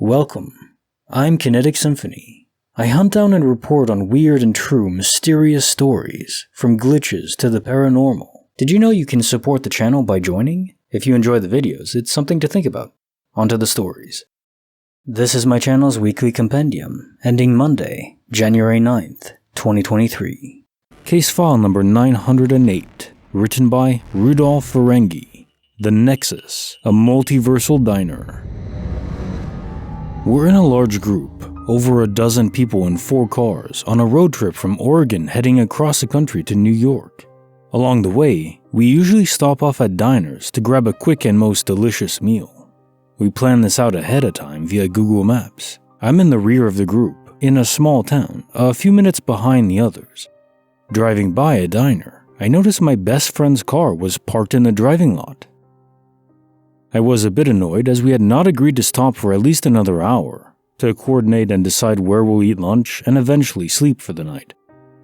Welcome. I'm Kinetic Symphony. I hunt down and report on weird and true mysterious stories, from glitches to the paranormal. Did you know you can support the channel by joining? If you enjoy the videos, it's something to think about. On to the stories. This is my channel's weekly compendium, ending Monday, January 9th, 2023. Case file number 908, written by Rudolph Ferengi. The Nexus, a multiversal diner. We're in a large group, over a dozen people in 4 cars, on a road trip from Oregon heading across the country to New York. Along the way, we usually stop off at diners to grab a quick and most delicious meal. We plan this out ahead of time via Google Maps. I'm in the rear of the group, in a small town, a few minutes behind the others. Driving by a diner, I noticed my best friend's car was parked in the driving lot. I was a bit annoyed as we had not agreed to stop for at least another hour to coordinate and decide where we'll eat lunch and eventually sleep for the night.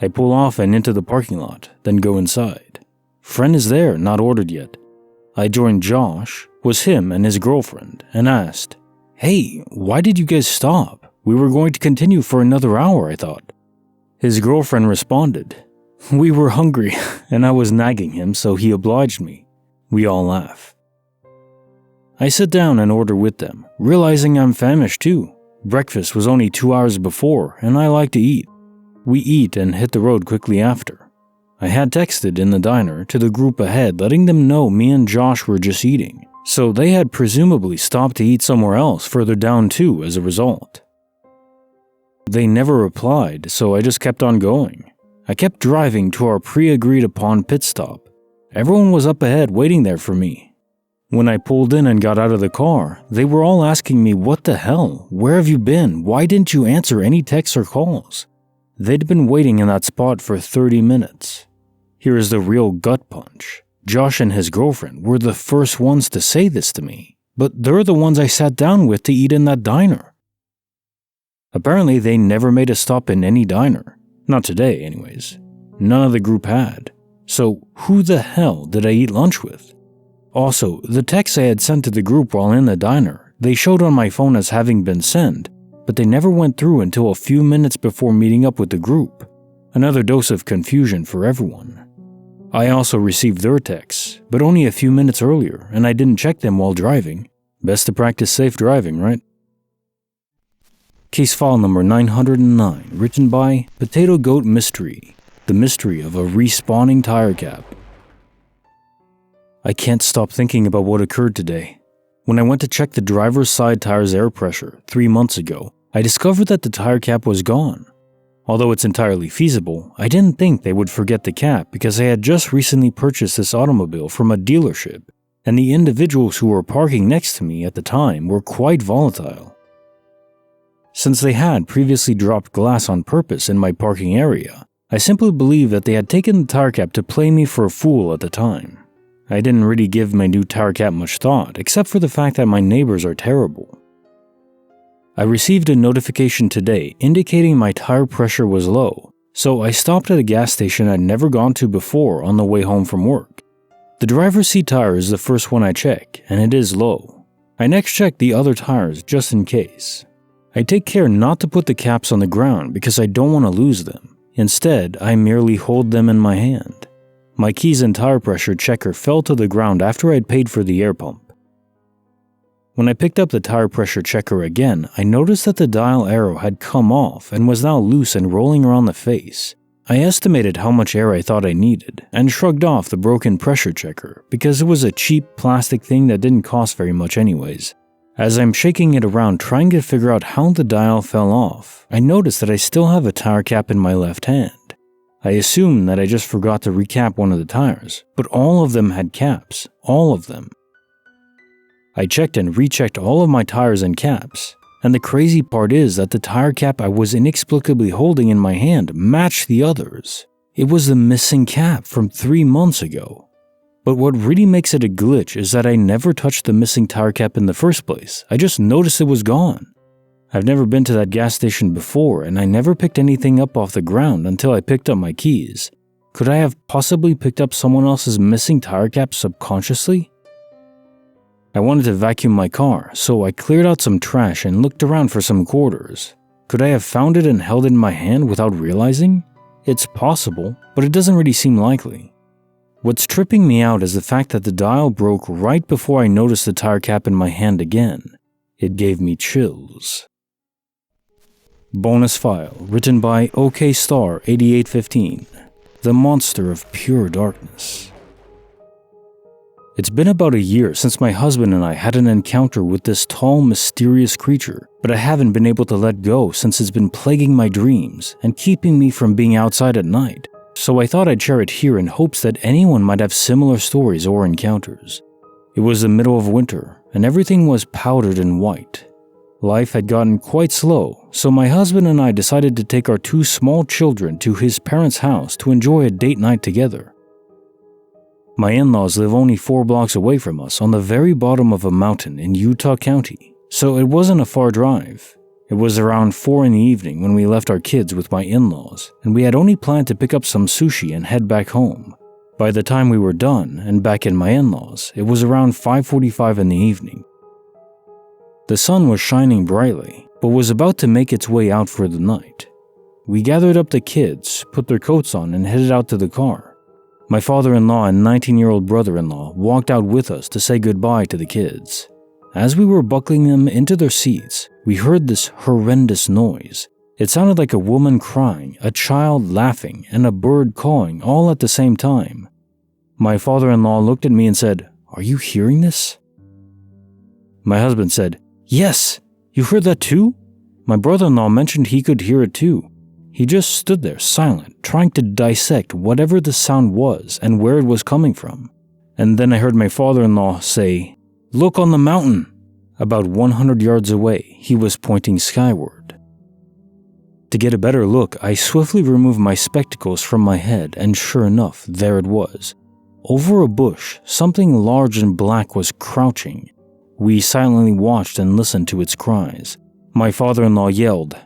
I pull off and into the parking lot, then go inside. Friend is there, not ordered yet. I joined Josh, was him and his girlfriend, and asked, "Hey, why did you guys stop? We were going to continue for another hour, I thought." His girlfriend responded, "We were hungry," and I was nagging him, so he obliged me. We all laugh. I sit down and order with them, realizing I'm famished too. Breakfast was only 2 hours before, and I like to eat. We eat and hit the road quickly after. I had texted in the diner to the group ahead, letting them know me and Josh were just eating, so they had presumably stopped to eat somewhere else further down too as a result. They never replied, so I just kept on going. I kept driving to our pre-agreed upon pit stop. Everyone was up ahead waiting there for me. When I pulled in and got out of the car, they were all asking me, "What the hell? Where have you been? Why didn't you answer any texts or calls?" They'd been waiting in that spot for 30 minutes. Here is the real gut punch. Josh and his girlfriend were the first ones to say this to me, but they're the ones I sat down with to eat in that diner. Apparently, they never made a stop in any diner. Not today, anyways. None of the group had. So who the hell did I eat lunch with? Also, the texts I had sent to the group while in the diner, they showed on my phone as having been sent, but they never went through until a few minutes before meeting up with the group. Another dose of confusion for everyone. I also received their texts, but only a few minutes earlier, and I didn't check them while driving. Best to practice safe driving, right? Case file number 909, written by Potato Goat Mystery, the mystery of a respawning tire cap. I can't stop thinking about what occurred today. When I went to check the driver's side tire's air pressure 3 months ago, I discovered that the tire cap was gone. Although it's entirely feasible, I didn't think they would forget the cap because I had just recently purchased this automobile from a dealership, and the individuals who were parking next to me at the time were quite volatile. Since they had previously dropped glass on purpose in my parking area, I simply believe that they had taken the tire cap to play me for a fool at the time. I didn't really give my new tire cap much thought, except for the fact that my neighbors are terrible. I received a notification today indicating my tire pressure was low, so I stopped at a gas station I'd never gone to before on the way home from work. The driver's seat tire is the first one I check, and it is low. I next check the other tires just in case. I take care not to put the caps on the ground because I don't want to lose them. Instead, I merely hold them in my hand. My keys and tire pressure checker fell to the ground after I'd paid for the air pump. When I picked up the tire pressure checker again, I noticed that the dial arrow had come off and was now loose and rolling around the face. I estimated how much air I thought I needed, and shrugged off the broken pressure checker because it was a cheap plastic thing that didn't cost very much anyways. As I'm shaking it around trying to figure out how the dial fell off, I noticed that I still have a tire cap in my left hand. I assumed that I just forgot to recap one of the tires, but all of them had caps, all of them. I checked and rechecked all of my tires and caps, and the crazy part is that the tire cap I was inexplicably holding in my hand matched the others. It was the missing cap from 3 months ago. But what really makes it a glitch is that I never touched the missing tire cap in the first place. I just noticed it was gone. I've never been to that gas station before, and I never picked anything up off the ground until I picked up my keys. Could I have possibly picked up someone else's missing tire cap subconsciously? I wanted to vacuum my car, so I cleared out some trash and looked around for some quarters. Could I have found it and held it in my hand without realizing? It's possible, but it doesn't really seem likely. What's tripping me out is the fact that the dial broke right before I noticed the tire cap in my hand again. It gave me chills. Bonus file written by OKStar8815, The Monster of Pure Darkness. It's been about a year since my husband and I had an encounter with this tall, mysterious creature, but I haven't been able to let go since it's been plaguing my dreams and keeping me from being outside at night, so I thought I'd share it here in hopes that anyone might have similar stories or encounters. It was the middle of winter, and everything was powdered and white. Life had gotten quite slow, so my husband and I decided to take our 2 small children to his parents' house to enjoy a date night together. My in-laws live only 4 blocks away from us on the very bottom of a mountain in Utah County, so it wasn't a far drive. It was around 4 in the evening when we left our kids with my in-laws, and we had only planned to pick up some sushi and head back home. By the time we were done and back in my in-laws, it was around 5:45 in the evening. The sun was shining brightly, but was about to make its way out for the night. We gathered up the kids, put their coats on, and headed out to the car. My father-in-law and 19-year-old brother-in-law walked out with us to say goodbye to the kids. As we were buckling them into their seats, we heard this horrendous noise. It sounded like a woman crying, a child laughing, and a bird cawing all at the same time. My father-in-law looked at me and said, "Are you hearing this?" My husband said, "Yes, you heard that too?" My brother-in-law mentioned he could hear it too. He just stood there silent, trying to dissect whatever the sound was and where it was coming from. And then I heard my father-in-law say, "Look on the mountain." About 100 yards away, he was pointing skyward. To get a better look, I swiftly removed my spectacles from my head, and sure enough, there it was. Over a bush, something large and black was crouching. We silently watched and listened to its cries. My father-in-law yelled,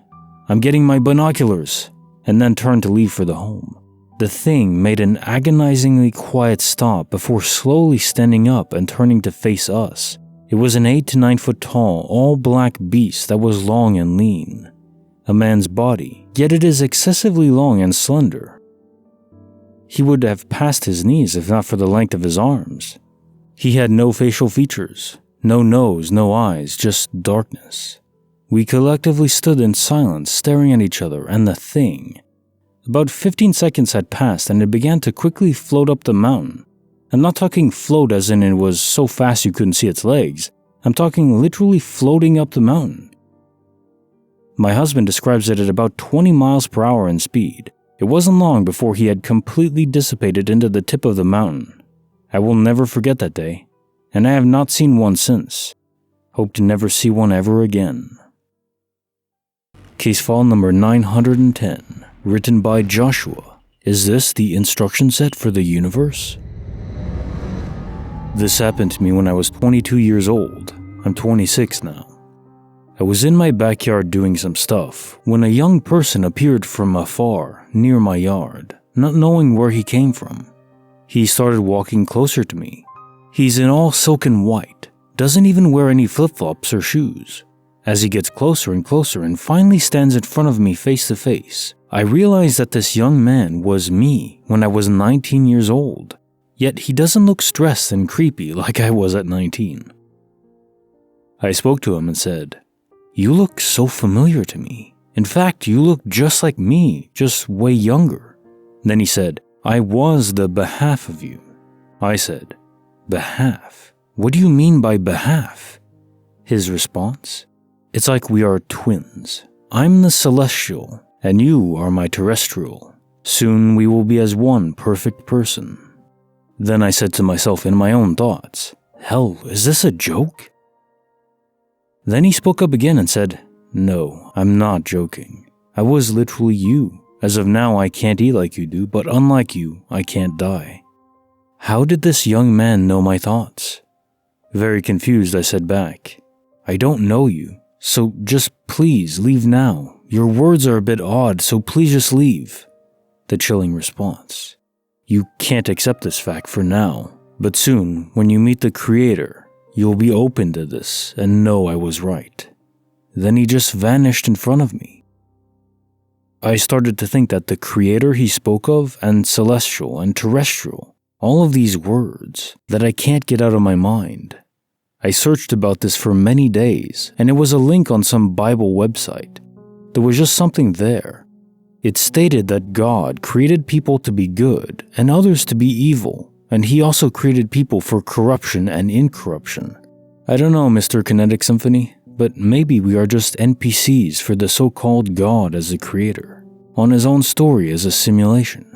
"I'm getting my binoculars," and then turned to leave for the home. The thing made an agonizingly quiet stop before slowly standing up and turning to face us. It was an 8 to 9 foot tall, all-black beast that was long and lean. A man's body, yet it is excessively long and slender. He would have passed his knees if not for the length of his arms. He had no facial features, no nose, no eyes, just darkness. We collectively stood in silence, staring at each other and the thing. About 15 seconds had passed and it began to quickly float up the mountain. I'm not talking float as in it was so fast you couldn't see its legs. I'm talking literally floating up the mountain. My husband describes it at about 20 miles per hour in speed. It wasn't long before he had completely dissipated into the tip of the mountain. I will never forget that day, and I have not seen one since. Hope to never see one ever again. Case file number 910, written by Joshua. Is this the instruction set for the universe? This happened to me when I was 22 years old. I'm 26 now. I was in my backyard doing some stuff when a young person appeared from afar near my yard, not knowing where he came from. He started walking closer to me. He's in all silken white, doesn't even wear any flip-flops or shoes. As he gets closer and closer and finally stands in front of me face to face, I realize that this young man was me when I was 19 years old. Yet he doesn't look stressed and creepy like I was at 19. I spoke to him and said, "You look so familiar to me. In fact, you look just like me, just way younger." Then he said, "I was the behalf of you." I said, "Behalf? What do you mean by behalf?" His response, "It's like we are twins. I'm the celestial, and you are my terrestrial. Soon we will be as one perfect person." Then I said to myself in my own thoughts, "Hell, is this a joke?" Then he spoke up again and said, "No, I'm not joking. I was literally you. As of now, I can't eat like you do, but unlike you, I can't die." How did this young man know my thoughts? Very confused, I said back, "I don't know you. So just please leave now. Your words are a bit odd, so please just leave." The chilling response, "You can't accept this fact for now, but soon, when you meet the Creator, You'll be open to this and know I was right." Then he just vanished in front of me. I started to think that the creator he spoke of, and celestial and terrestrial, all of these words that I can't get out of my mind. I searched about this for many days, and it was a link on some Bible website. There was just something there. It stated that God created people to be good and others to be evil, and he also created people for corruption and incorruption. I don't know, Mr. Kinetic Symphony, but maybe we are just NPCs for the so-called God as a creator, on his own story as a simulation.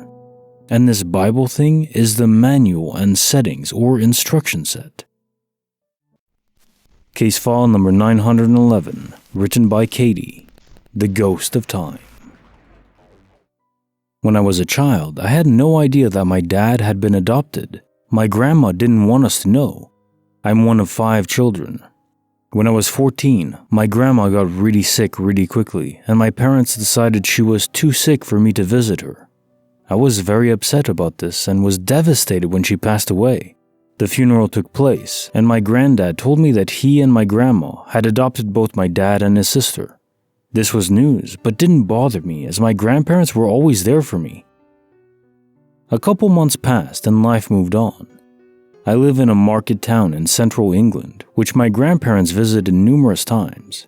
And this Bible thing is the manual and settings or instruction set. Case file number 911, written by Katie, The Ghost of Time. When I was a child, I had no idea that my dad had been adopted. My grandma didn't want us to know. I'm one of 5 children. When I was 14, my grandma got really sick really quickly, and my parents decided she was too sick for me to visit her. I was very upset about this and was devastated when she passed away. The funeral took place, and my granddad told me that he and my grandma had adopted both my dad and his sister. This was news, but didn't bother me as my grandparents were always there for me. A couple months passed and life moved on. I live in a market town in central England, which my grandparents visited numerous times.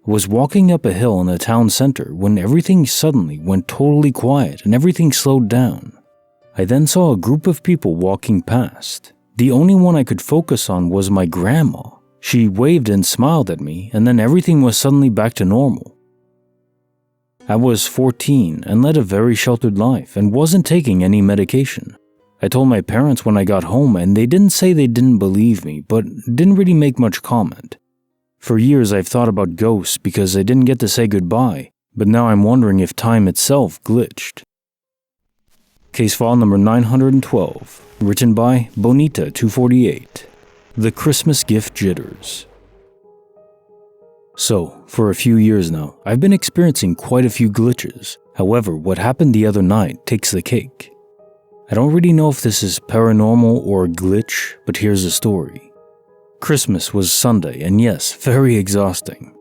I was walking up a hill in the town center when everything suddenly went totally quiet and everything slowed down. I then saw a group of people walking past. The only one I could focus on was my grandma. She waved and smiled at me, and then everything was suddenly back to normal. I was 14 and led a very sheltered life and wasn't taking any medication. I told my parents when I got home, and they didn't say they didn't believe me, but didn't really make much comment. For years I've thought about ghosts because I didn't get to say goodbye, but now I'm wondering if time itself glitched. Case file number 912, written by Bonita248, The Christmas Gift Jitters. So, for a few years now, I've been experiencing quite a few glitches. However, what happened the other night takes the cake. I don't really know if this is paranormal or a glitch, but here's the story. Christmas was Sunday, and yes, very exhausting.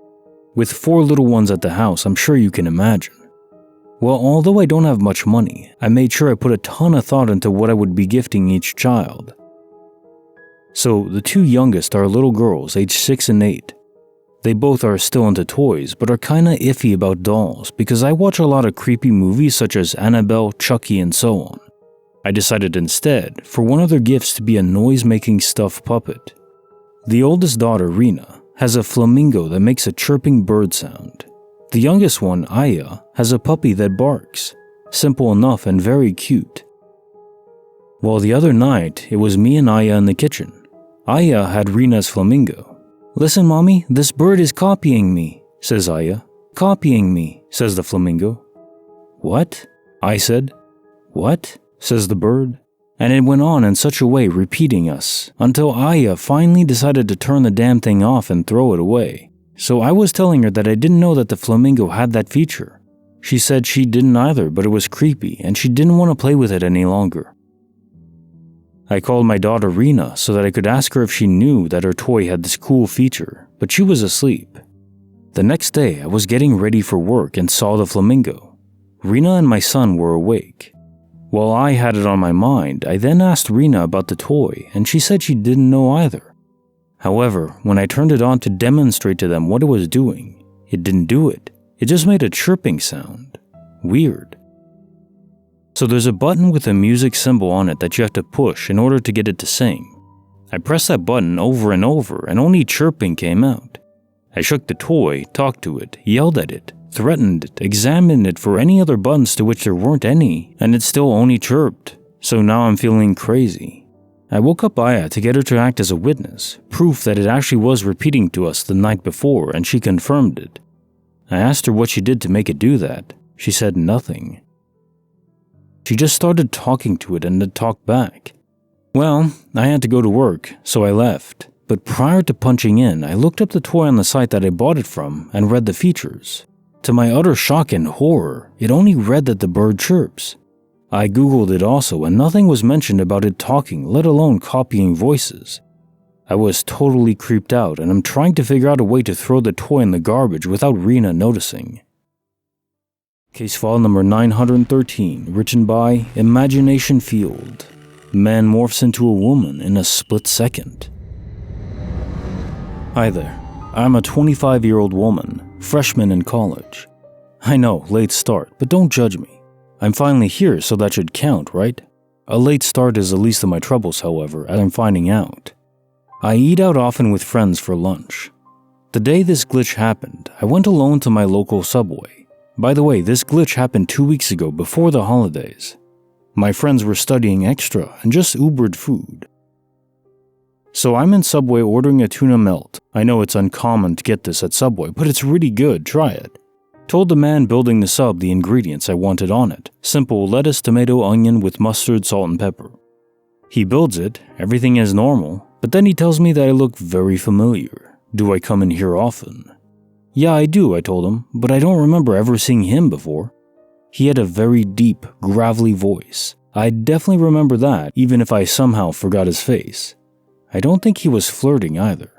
With 4 little ones at the house, I'm sure you can imagine. Well, although I don't have much money, I made sure I put a ton of thought into what I would be gifting each child. So, the 2 youngest are little girls, aged 6 and 8. They both are still into toys, but are kinda iffy about dolls because I watch a lot of creepy movies such as Annabelle, Chucky, and so on. I decided instead for one of their gifts to be a noise-making stuffed puppet. The oldest daughter, Rena, has a flamingo that makes a chirping bird sound. The youngest one, Aya, has a puppy that barks. Simple enough and very cute. Well, the other night, it was me and Aya in the kitchen. Aya had Rena's flamingo. "Listen, Mommy, this bird is copying me," says Aya. "Copying me," says the flamingo. "What?" I said. "What?" says the bird. And it went on in such a way, repeating us, until Aya finally decided to turn the damn thing off and throw it away. So I was telling her that I didn't know that the flamingo had that feature. She said she didn't either, but it was creepy, and she didn't want to play with it any longer. I called my daughter Rena so that I could ask her if she knew that her toy had this cool feature, but she was asleep. The next day, I was getting ready for work and saw the flamingo. Rena and my son were awake. While I had it on my mind, I then asked Rena about the toy, and she said she didn't know either. However, when I turned it on to demonstrate to them what it was doing, it didn't do it. It just made a chirping sound. Weird. So there's a button with a music symbol on it that you have to push in order to get it to sing. I pressed that button over and over, and only chirping came out. I shook the toy, talked to it, yelled at it, threatened it, examined it for any other buttons to which there weren't any, and it still only chirped. So now I'm feeling crazy. I woke up Aya to get her to act as a witness, proof that it actually was repeating to us the night before, and she confirmed it. I asked her what she did to make it do that. She said nothing. She just started talking to it and it talked back. Well, I had to go to work, so I left. But prior to punching in, I looked up the toy on the site that I bought it from and read the features. To my utter shock and horror, it only read that the bird chirps. I googled it also, and nothing was mentioned about it talking, let alone copying voices. I was totally creeped out, and I'm trying to figure out a way to throw the toy in the garbage without Rena noticing. Case file number 913, written by Imagination Field. Man morphs into a woman in a split second. Hi there. I'm a 25-year-old woman, freshman in college. I know, late start, but don't judge me. I'm finally here, so that should count, right? A late start is the least of my troubles, however, as I'm finding out. I eat out often with friends for lunch. The day this glitch happened, I went alone to my local Subway. By the way, this glitch happened 2 weeks ago before the holidays. My friends were studying extra and just Ubered food. So I'm in Subway ordering a tuna melt. I know it's uncommon to get this at Subway, but it's really good, try it. Told the man building the sub the ingredients I wanted on it. Simple lettuce, tomato, onion with mustard, salt, and pepper. He builds it, everything is normal, but then he tells me that I look very familiar. Do I come in here often? Yeah, I do, I told him, but I don't remember ever seeing him before. He had a very deep, gravelly voice. I definitely remember that, even if I somehow forgot his face. I don't think he was flirting either.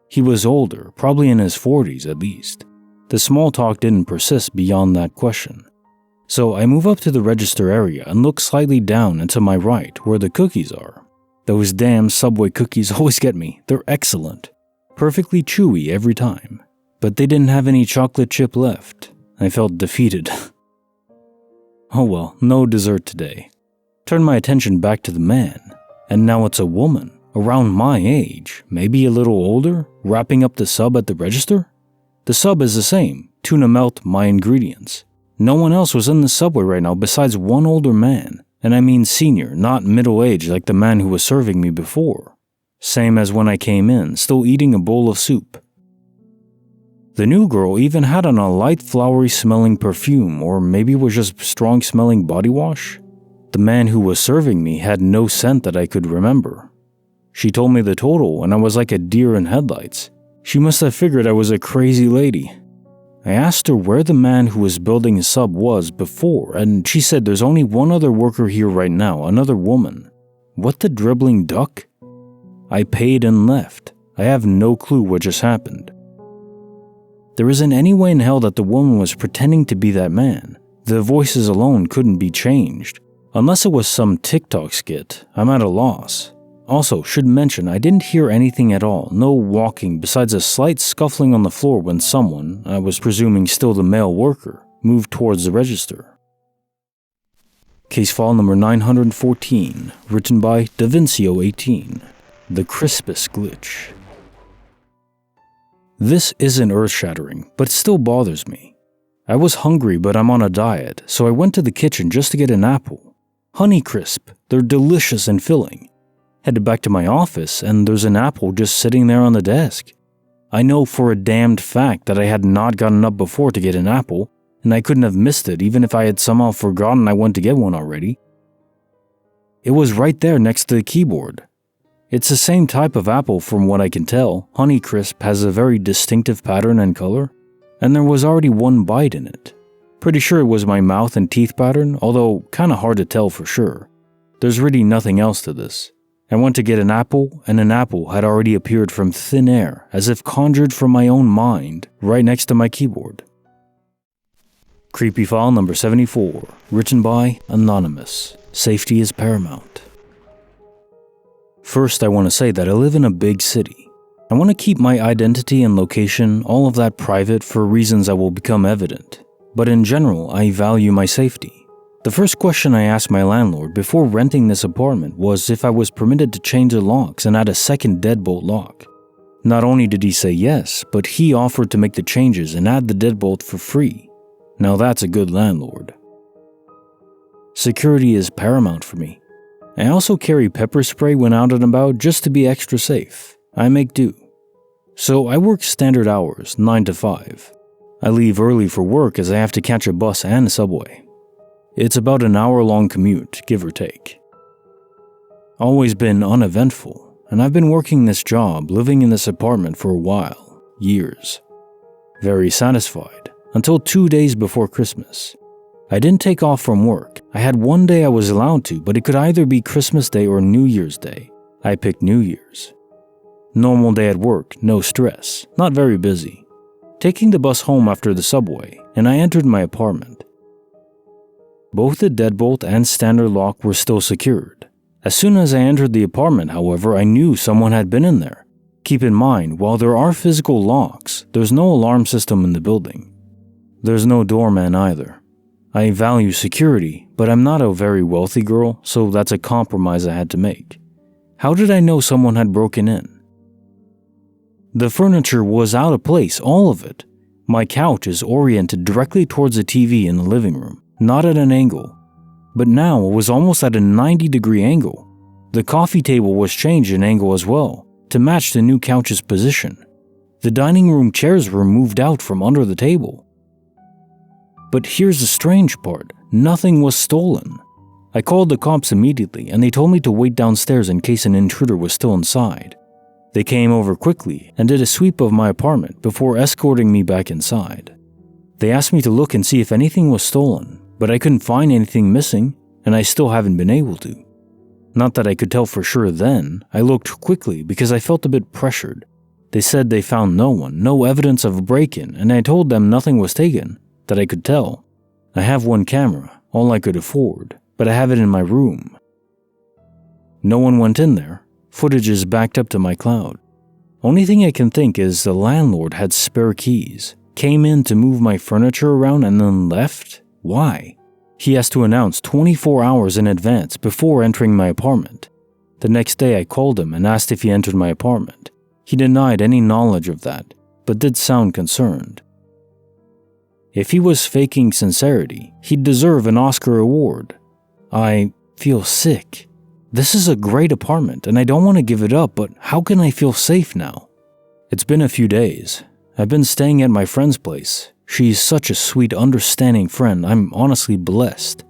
He was older, probably in his 40s at least. The small talk didn't persist beyond that question. So I move up to the register area and look slightly down and to my right where the cookies are. Those damn Subway cookies always get me. They're excellent. Perfectly chewy every time. But they didn't have any chocolate chip left. I felt defeated. Oh well, no dessert today. Turned my attention back to the man. And now it's a woman, around my age, maybe a little older, wrapping up the sub at the register? The sub is the same, tuna melt, my ingredients. No one else was in the Subway right now besides one older man, and I mean senior, not middle-aged like the man who was serving me before. Same as when I came in, still eating a bowl of soup. The new girl even had on a light flowery smelling perfume, or maybe it was just strong smelling body wash. The man who was serving me had no scent that I could remember. She told me the total, and I was like a deer in headlights. She must have figured I was a crazy lady. I asked her where the man who was building a sub was before, and she said there's only one other worker here right now, another woman. What the dribbling duck? I paid and left. I have no clue what just happened. There isn't any way in hell that the woman was pretending to be that man. The voices alone couldn't be changed. Unless it was some TikTok skit, I'm at a loss. Also, should mention I didn't hear anything at all, no walking besides a slight scuffling on the floor when someone, I was presuming still the male worker, moved towards the register. Case file number 914, written by DaVincio18, The Crispiest Glitch. This isn't earth-shattering, but it still bothers me. I was hungry, but I'm on a diet, so I went to the kitchen just to get an apple. Honey Crisp, they're delicious and filling. Headed back to my office, and there's an apple just sitting there on the desk. I know for a damned fact that I had not gotten up before to get an apple, and I couldn't have missed it even if I had somehow forgotten I went to get one already. It was right there next to the keyboard. It's the same type of apple from what I can tell. Honey Crisp has a very distinctive pattern and color, and there was already one bite in it. Pretty sure it was my mouth and teeth pattern, although kinda hard to tell for sure. There's really nothing else to this. I went to get an apple, and an apple had already appeared from thin air, as if conjured from my own mind, right next to my keyboard. Creepy file number 74, written by Anonymous. Safety is paramount. First, I want to say that I live in a big city. I want to keep my identity and location, all of that private for reasons that will become evident. But in general, I value my safety. The first question I asked my landlord before renting this apartment was if I was permitted to change the locks and add a second deadbolt lock. Not only did he say yes, but he offered to make the changes and add the deadbolt for free. Now that's a good landlord. Security is paramount for me. I also carry pepper spray when out and about just to be extra safe. I make do. So I work standard hours, 9 to 5. I leave early for work as I have to catch a bus and a subway. It's about an hour-long commute, give or take. Always been uneventful, and I've been working this job, living in this apartment for a while, years. Very satisfied, until 2 days before Christmas. I didn't take off from work. I had one day I was allowed to, but it could either be Christmas Day or New Year's Day. I picked New Year's. Normal day at work, no stress, not very busy. Taking the bus home after the subway, and I entered my apartment. Both the deadbolt and standard lock were still secured. As soon as I entered the apartment, however, I knew someone had been in there. Keep in mind, while there are physical locks, there's no alarm system in the building. There's no doorman either. I value security, but I'm not a very wealthy girl, so that's a compromise I had to make. How did I know someone had broken in? The furniture was out of place, all of it. My couch is oriented directly towards the TV in the living room, not at an angle. But now it was almost at a 90-degree angle. The coffee table was changed in angle as well, to match the new couch's position. The dining room chairs were moved out from under the table. But here's the strange part, nothing was stolen. I called the cops immediately and they told me to wait downstairs in case an intruder was still inside. They came over quickly and did a sweep of my apartment before escorting me back inside. They asked me to look and see if anything was stolen, but I couldn't find anything missing, and I still haven't been able to. Not that I could tell for sure then, I looked quickly because I felt a bit pressured. They said they found no one, no evidence of a break-in, and I told them nothing was taken, that I could tell. I have one camera, all I could afford, but I have it in my room. No one went in there. Footage is backed up to my cloud. Only thing I can think is the landlord had spare keys, came in to move my furniture around and then left? Why? He has to announce 24 hours in advance before entering my apartment. The next day I called him and asked if he entered my apartment. He denied any knowledge of that, but did sound concerned. If he was faking sincerity, he'd deserve an Oscar award. I feel sick. This is a great apartment and I don't want to give it up, but how can I feel safe now? It's been a few days. I've been staying at my friend's place. She's such a sweet, understanding friend. I'm honestly blessed.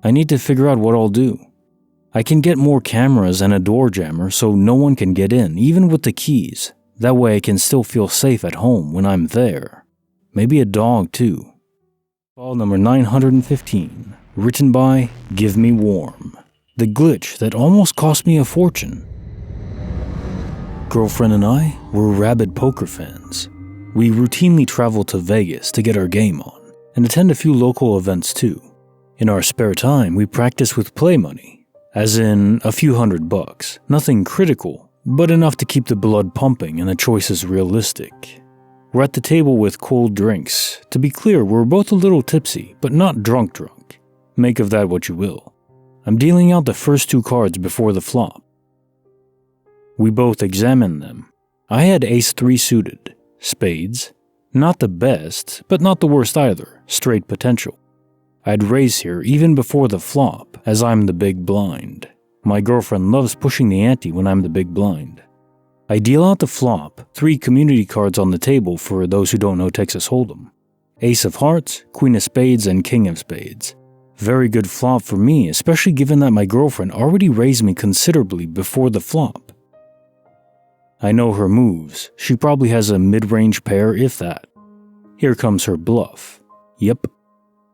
I need to figure out what I'll do. I can get more cameras and a door jammer so no one can get in, even with the keys. That way I can still feel safe at home when I'm there. Maybe a dog too. File number 915, written by Give Me Warm. The glitch that almost cost me a fortune. Girlfriend and I were rabid poker fans. We routinely travel to Vegas to get our game on, and attend a few local events too. In our spare time, we practice with play money, as in a few $100, nothing critical, but enough to keep the blood pumping and the choices realistic. We're at the table with cold drinks. To be clear, we're both a little tipsy, but not drunk. Make of that what you will. I'm dealing out the first two cards before the flop. We both examine them. I had ace-3 suited, spades, not the best, but not the worst either, straight potential. I'd raise here even before the flop, as I'm the big blind. My girlfriend loves pushing the ante when I'm the big blind. I deal out the flop, 3 community cards on the table for those who don't know Texas Hold'em. Ace of hearts, queen of spades, and king of spades. Very good flop for me, especially given that my girlfriend already raised me considerably before the flop. I know her moves. She probably has a mid-range pair, if that. Here comes her bluff. Yep.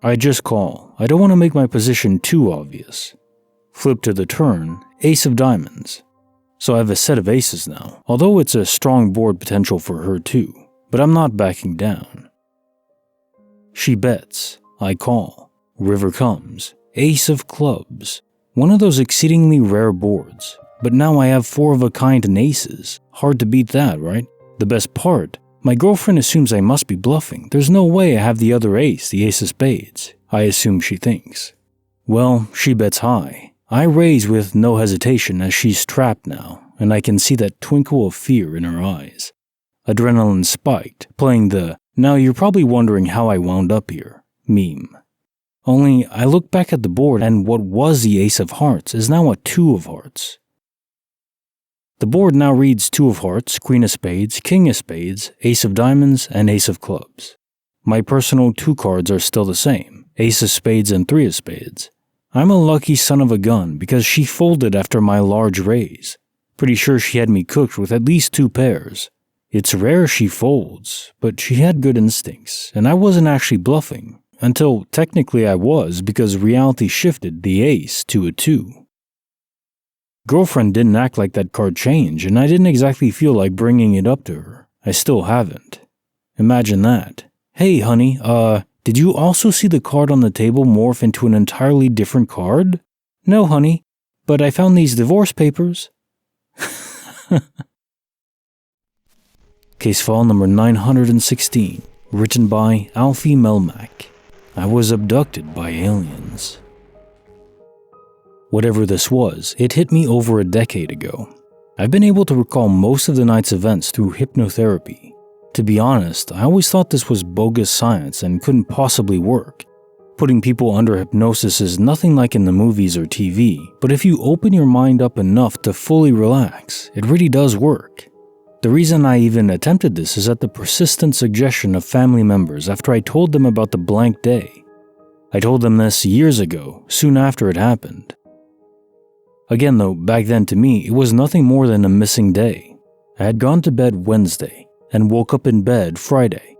I just call. I don't want to make my position too obvious. Flip to the turn, ace of diamonds. So I have a set of aces now, although it's a strong board potential for her too, but I'm not backing down. She bets. I call. River comes, ace of clubs, one of those exceedingly rare boards, but now I have 4 of a kind and aces. Hard to beat that, right? The best part, my girlfriend assumes I must be bluffing. There's no way I have the other ace, the ace of spades. I assume she thinks. Well, she bets high. I raise with no hesitation as she's trapped now, and I can see that twinkle of fear in her eyes. Adrenaline spiked, playing the, now you're probably wondering how I wound up here, meme. Only, I look back at the board and what was the ace of hearts is now a 2 of hearts. The board now reads 2 of hearts, queen of spades, king of spades, ace of diamonds, and ace of clubs. My personal 2 cards are still the same, ace of spades and 3 of spades. I'm a lucky son of a gun because she folded after my large raise. Pretty sure she had me cooked with at least 2 pairs. It's rare she folds, but she had good instincts, and I wasn't actually bluffing. Until technically I was because reality shifted the ace to a 2. Girlfriend didn't act like that card changed, and I didn't exactly feel like bringing it up to her. I still haven't. Imagine that. Hey, honey, did you also see the card on the table morph into an entirely different card? No, honey, but I found these divorce papers. Case file number 916, written by Alfie Melmack. I was abducted by aliens. Whatever this was, it hit me over a decade ago. I've been able to recall most of the night's events through hypnotherapy. To be honest, I always thought this was bogus science and couldn't possibly work. Putting people under hypnosis is nothing like in the movies or TV, but if you open your mind up enough to fully relax, it really does work. The reason I even attempted this is at the persistent suggestion of family members after I told them about the blank day. I told them this years ago, soon after it happened. Again though, back then to me, it was nothing more than a missing day. I had gone to bed Wednesday and woke up in bed Friday.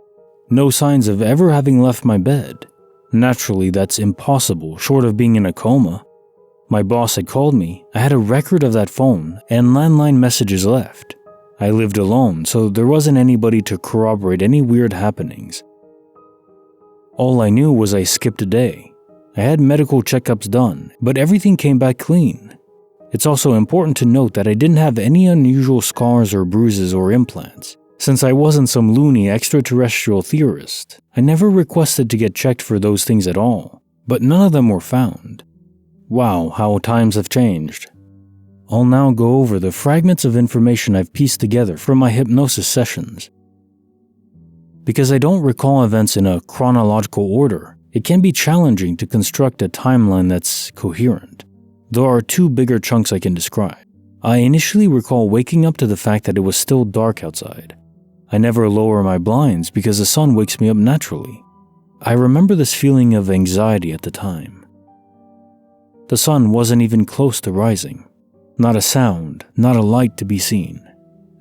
No signs of ever having left my bed. Naturally, that's impossible, short of being in a coma. My boss had called me, I had a record of that phone, and landline messages left. I lived alone, so there wasn't anybody to corroborate any weird happenings. All I knew was I skipped a day. I had medical checkups done, but everything came back clean. It's also important to note that I didn't have any unusual scars or bruises or implants. Since I wasn't some loony extraterrestrial theorist, I never requested to get checked for those things at all, but none of them were found. Wow, how times have changed. I'll now go over the fragments of information I've pieced together from my hypnosis sessions. Because I don't recall events in a chronological order, it can be challenging to construct a timeline that's coherent. There are two bigger chunks I can describe. I initially recall waking up to the fact that it was still dark outside. I never lower my blinds because the sun wakes me up naturally. I remember this feeling of anxiety at the time. The sun wasn't even close to rising. Not a sound, not a light to be seen.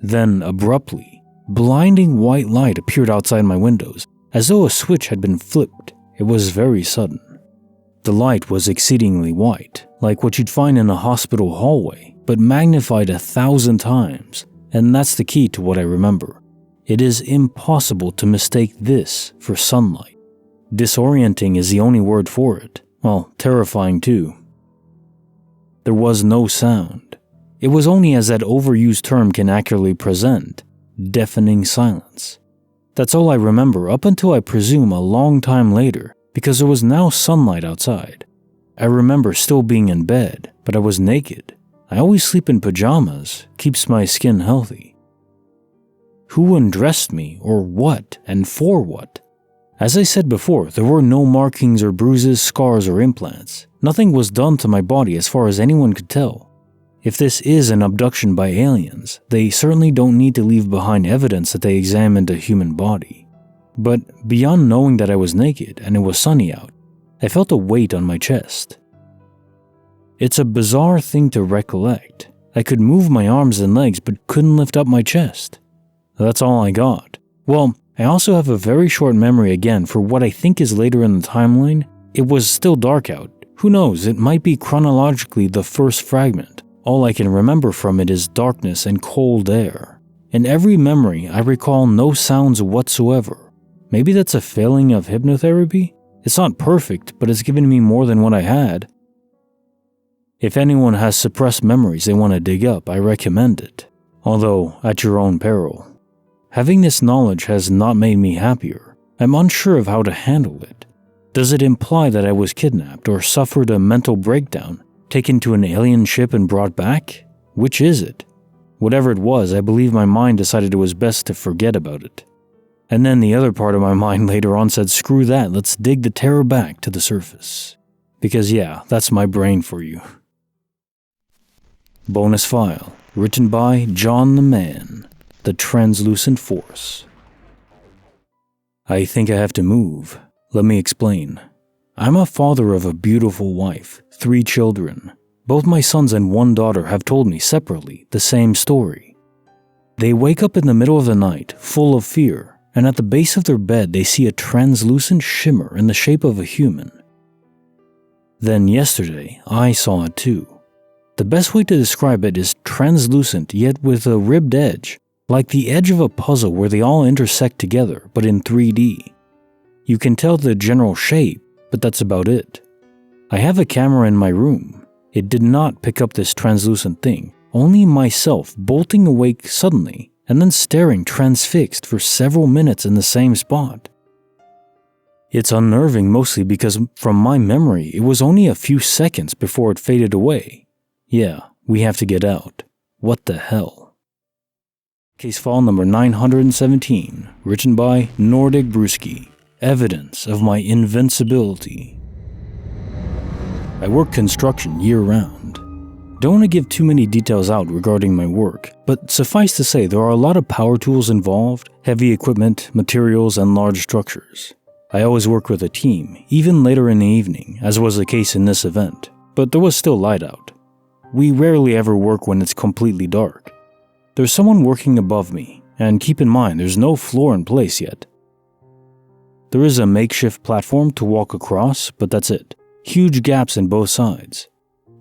Then, abruptly, blinding white light appeared outside my windows, as though a switch had been flipped. It was very sudden. The light was exceedingly white, like what you'd find in a hospital hallway, but magnified 1,000 times, and that's the key to what I remember. It is impossible to mistake this for sunlight. Disorienting is the only word for it. Well, terrifying too. There was no sound. It was only, as that overused term can accurately present, deafening silence. That's all I remember up until I presume a long time later, because there was now sunlight outside. I remember still being in bed, but I was naked. I always sleep in pajamas, keeps my skin healthy. Who undressed me, or what, and for what? As I said before, there were no markings or bruises, scars, or implants. Nothing was done to my body as far as anyone could tell. If this is an abduction by aliens, they certainly don't need to leave behind evidence that they examined a human body. But beyond knowing that I was naked and it was sunny out, I felt a weight on my chest. It's a bizarre thing to recollect. I could move my arms and legs but couldn't lift up my chest. That's all I got. Well, I also have a very short memory again for what I think is later in the timeline. It was still dark out. Who knows, it might be chronologically the first fragment. All I can remember from it is darkness and cold air. In every memory, I recall no sounds whatsoever. Maybe that's a failing of hypnotherapy? It's not perfect, but it's given me more than what I had. If anyone has suppressed memories they want to dig up, I recommend it. Although, at your own peril. Having this knowledge has not made me happier. I'm unsure of how to handle it. Does it imply that I was kidnapped or suffered a mental breakdown, taken to an alien ship and brought back? Which is it? Whatever it was, I believe my mind decided it was best to forget about it. And then the other part of my mind later on said, screw that, let's dig the terror back to the surface. Because yeah, that's my brain for you. Bonus file, written by John the Man, The Translucent Force. I think I have to move. Let me explain. I'm a father of a beautiful wife, 3 children. Both my sons and 1 daughter have told me separately the same story. They wake up in the middle of the night, full of fear, and at the base of their bed they see a translucent shimmer in the shape of a human. Then yesterday, I saw it too. The best way to describe it is translucent yet with a ribbed edge, like the edge of a puzzle where they all intersect together but in 3D. You can tell the general shape, but that's about it. I have a camera in my room. It did not pick up this translucent thing, only myself bolting awake suddenly and then staring transfixed for several minutes in the same spot. It's unnerving mostly because from my memory it was only a few seconds before it faded away. Yeah, we have to get out. What the hell? Case file number 917, written by Nordic Brewski. Evidence of my invincibility. I work construction year-round. Don't want to give too many details out regarding my work, but suffice to say there are a lot of power tools involved, heavy equipment, materials, and large structures. I always work with a team, even later in the evening, as was the case in this event, but there was still light out. We rarely ever work when it's completely dark. There's someone working above me, and keep in mind there's no floor in place yet. There is a makeshift platform to walk across, but that's it. Huge gaps in both sides.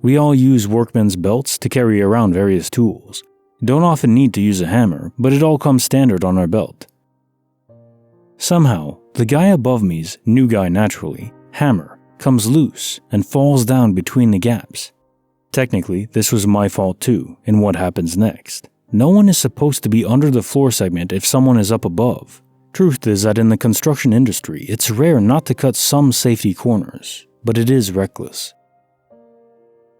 We all use workmen's belts to carry around various tools. Don't often need to use a hammer, but it all comes standard on our belt. Somehow, the guy above me's, new guy naturally, hammer, comes loose and falls down between the gaps. Technically, this was my fault too, in what happens next. No one is supposed to be under the floor segment if someone is up above. Truth is that in the construction industry, it's rare not to cut some safety corners, but it is reckless.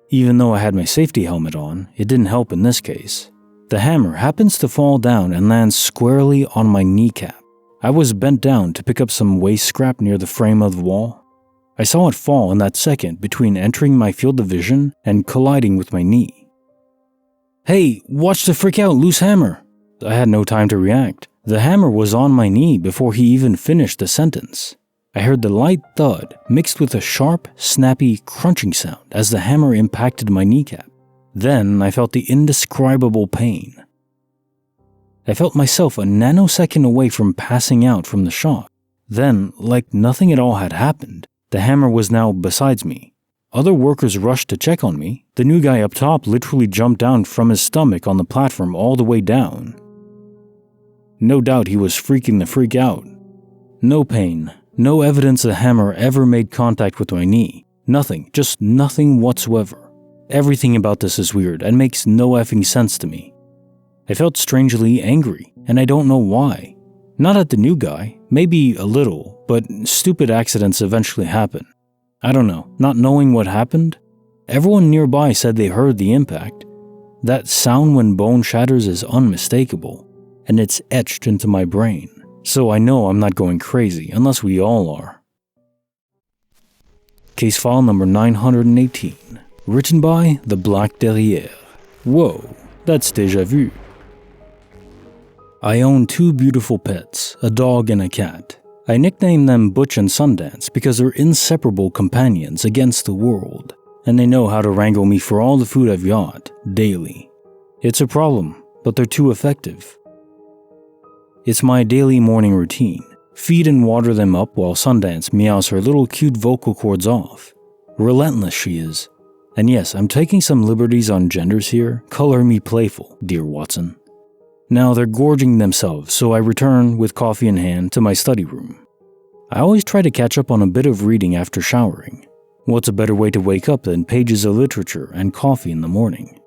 Even though I had my safety helmet on, it didn't help in this case. The hammer happens to fall down and lands squarely on my kneecap. I was bent down to pick up some waste scrap near the frame of the wall. I saw it fall in that second between entering my field of vision and colliding with my knee. "Hey, watch the frick out, loose hammer!" I had no time to react. The hammer was on my knee before he even finished the sentence. I heard the light thud mixed with a sharp, snappy, crunching sound as the hammer impacted my kneecap. Then I felt the indescribable pain. I felt myself a nanosecond away from passing out from the shock. Then, like nothing at all had happened, the hammer was now beside me. Other workers rushed to check on me. The new guy up top literally jumped down from his stomach on the platform all the way down. No doubt he was freaking the freak out. No pain, no evidence the hammer ever made contact with my knee. Nothing, just nothing whatsoever. Everything about this is weird and makes no effing sense to me. I felt strangely angry, and I don't know why. Not at the new guy, maybe a little, but stupid accidents eventually happen. I don't know, not knowing what happened. Everyone nearby said they heard the impact. That sound when bone shatters is unmistakable, and it's etched into my brain. So I know I'm not going crazy, unless we all are. Case file number 918, written by The Black Derrière. Whoa, that's déjà vu. I own two beautiful pets, a dog and a cat. I nickname them Butch and Sundance because they're inseparable companions against the world, and they know how to wrangle me for all the food I've got, daily. It's a problem, but they're too effective. It's my daily morning routine. Feed and water them up while Sundance meows her little cute vocal cords off. Relentless she is. And yes, I'm taking some liberties on genders here. Color me playful, dear Watson. Now they're gorging themselves, so I return, with coffee in hand, to my study room. I always try to catch up on a bit of reading after showering. What's a better way to wake up than pages of literature and coffee in the morning?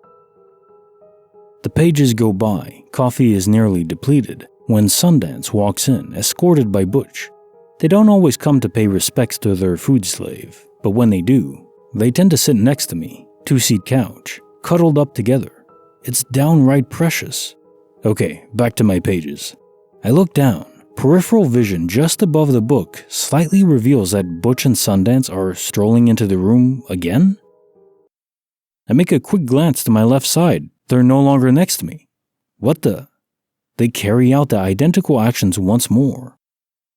The pages go by, coffee is nearly depleted, when Sundance walks in, escorted by Butch. They don't always come to pay respects to their food slave, but when they do, they tend to sit next to me, two-seat couch, cuddled up together. It's downright precious. Okay, back to my pages. I look down. Peripheral vision just above the book slightly reveals that Butch and Sundance are strolling into the room again. I make a quick glance to my left side. They're no longer next to me. What the? They carry out the identical actions once more.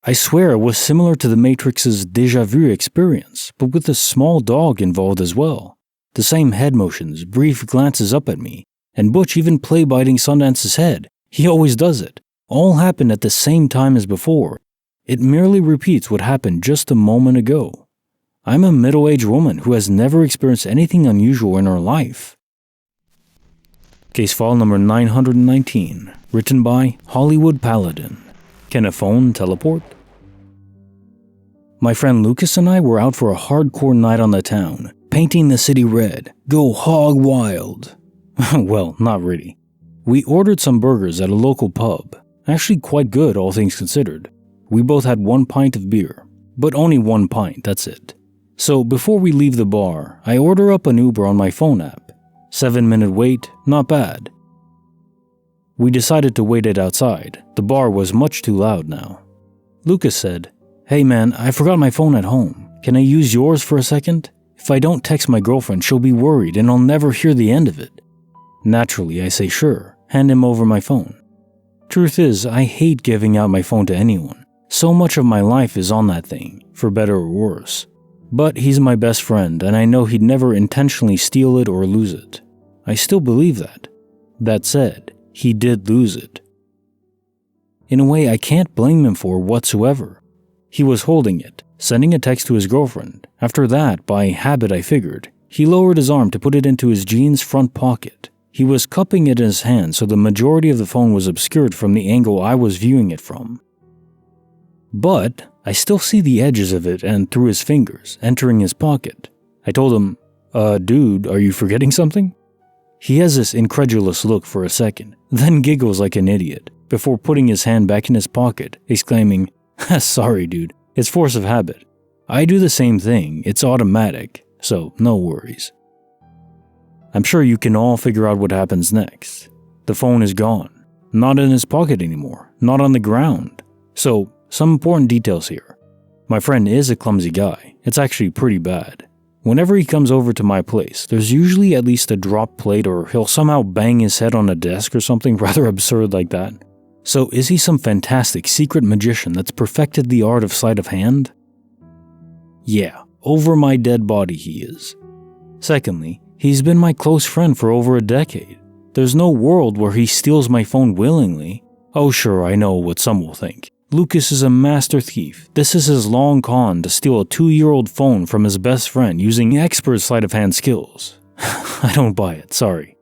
I swear it was similar to the Matrix's Deja Vu experience, but with a small dog involved as well. The same head motions, brief glances up at me, and Butch even play-biting Sundance's head. He always does it. All happened at the same time as before. It merely repeats what happened just a moment ago. I'm a middle-aged woman who has never experienced anything unusual in her life. Case file number 919, written by Hollywood Paladin. Can a phone teleport? My friend Lucas and I were out for a hardcore night on the town, painting the city red, go hog wild. Well, not really. We ordered some burgers at a local pub, actually quite good all things considered. We both had 1 pint of beer, but only 1 pint, that's it. So before we leave the bar, I order up an Uber on my phone app. 7-minute wait, not bad. We decided to wait it outside. The bar was much too loud now. Lucas said, "Hey man, I forgot my phone at home. Can I use yours for a second? If I don't text my girlfriend, she'll be worried and I'll never hear the end of it." Naturally, I say sure, hand him over my phone. Truth is, I hate giving out my phone to anyone. So much of my life is on that thing, for better or worse. But he's my best friend, and I know he'd never intentionally steal it or lose it. I still believe that. That said, he did lose it. In a way I can't blame him for whatsoever. He was holding it, sending a text to his girlfriend. After that, by habit I figured, he lowered his arm to put it into his jeans front pocket. He was cupping it in his hand so the majority of the phone was obscured from the angle I was viewing it from. But I still see the edges of it and through his fingers, entering his pocket. I told him, dude, are you forgetting something?" He has this incredulous look for a second, then giggles like an idiot, before putting his hand back in his pocket, exclaiming, "Sorry dude, it's force of habit. I do the same thing, it's automatic, so no worries." I'm sure you can all figure out what happens next. The phone is gone, not in his pocket anymore, not on the ground. So, some important details here. My friend is a clumsy guy. It's actually pretty bad. Whenever he comes over to my place, there's usually at least a drop plate or he'll somehow bang his head on a desk or something rather absurd like that. So is he some fantastic secret magician that's perfected the art of sleight of hand? Yeah, over my dead body he is. Secondly, he's been my close friend for over a decade. There's no world where he steals my phone willingly. Oh sure, I know what some will think. Lucas is a master thief. This is his long con to steal a 2-year-old phone from his best friend using expert sleight of hand skills. I don't buy it, sorry.